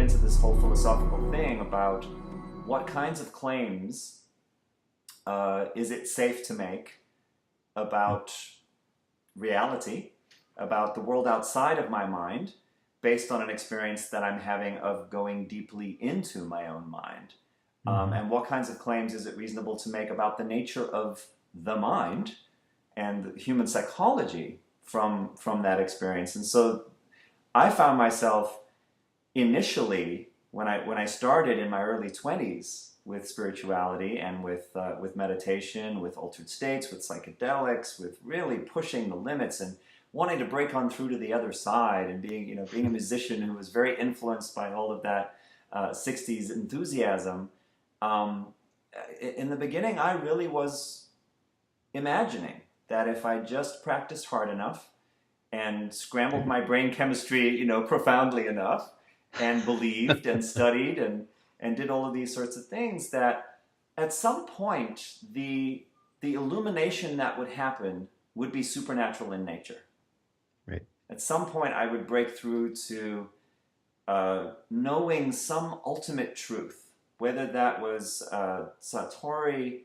into this whole philosophical thing about what kinds of claims is it safe to make about reality, about the world outside of my mind, based on an experience that I'm having of going deeply into my own mind. And what kinds of claims is it reasonable to make about the nature of the mind and human psychology from that experience? And so I found myself initially, when I started in my early 20s with spirituality and with meditation, with altered states, with psychedelics, with really pushing the limits and wanting to break on through to the other side, and being a musician who was very influenced by all of that 60s enthusiasm. In the beginning, I really was imagining that if I just practiced hard enough and scrambled my brain chemistry, profoundly enough, and believed and studied and did all of these sorts of things, that at some point the illumination that would happen would be supernatural in nature. Right. At some point I would break through to knowing some ultimate truth, whether that was Satori,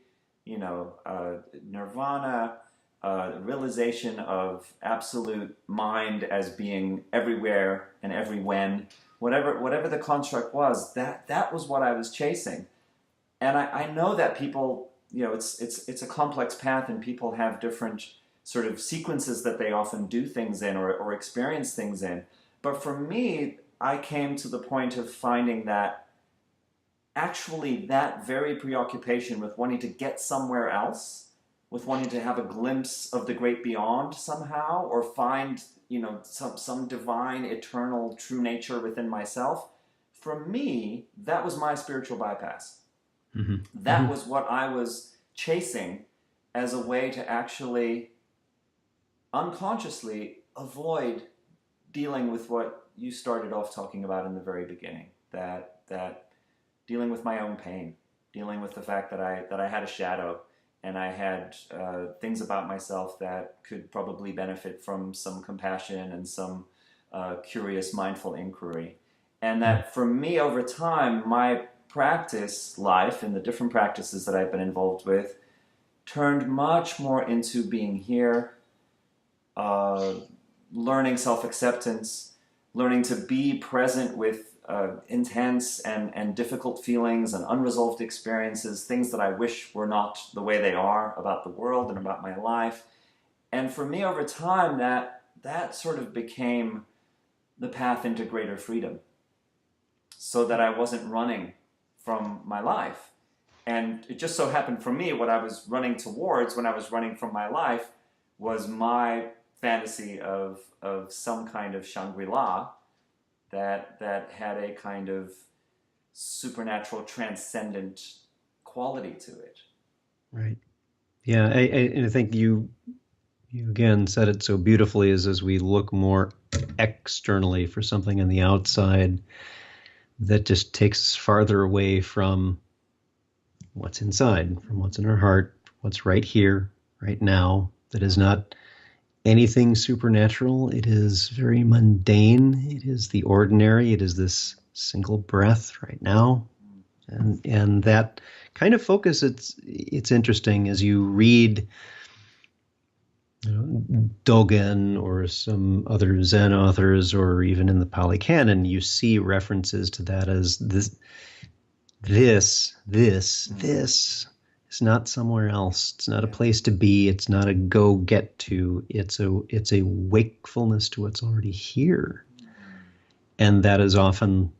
nirvana, realization of absolute mind as being everywhere and every when, whatever the construct was, that was what I was chasing. And I know that people, it's a complex path, and people have different sort of sequences that they often do things in or experience things in. But for me, I came to the point of finding that actually that very preoccupation with wanting to get somewhere else, with wanting to have a glimpse of the great beyond somehow, or find some divine, eternal, true nature within myself, for me, that was my spiritual bypass. That was what I was chasing as a way to actually unconsciously avoid dealing with what you started off talking about in the very beginning, that dealing with my own pain, dealing with the fact that I had a shadow, and I had things about myself that could probably benefit from some compassion and some curious, mindful inquiry. And that for me, over time, my practice life and the different practices that I've been involved with turned much more into being here, learning self-acceptance, learning to be present with intense and difficult feelings and unresolved experiences, things that I wish were not the way they are about the world and about my life. And for me, over time, that sort of became the path into greater freedom, so that I wasn't running from my life. And it just so happened for me, what I was running towards when I was running from my life was my fantasy of some kind of Shangri-La that had a kind of supernatural, transcendent quality to it. Right. Yeah, I think you again said it so beautifully, is as we look more externally for something on the outside, that just takes us farther away from what's inside, from what's in our heart, what's right here, right now, that is not anything supernatural. It is very mundane. It is the ordinary. It is this single breath right now. And that kind of focus, it's interesting as you read Dogen or some other Zen authors, or even in the Pali Canon, you see references to that as this is not somewhere else. It's not a place to be. It's not a go get to. It's a wakefulness to what's already here, and that is often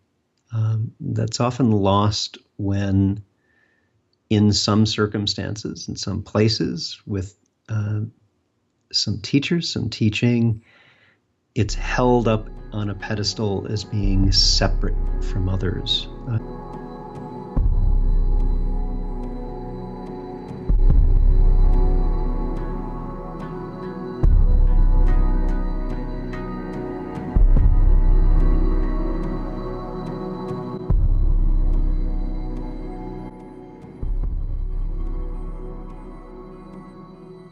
lost when, in some circumstances, in some places, with some teachers, some teaching, it's held up on a pedestal as being separate from others.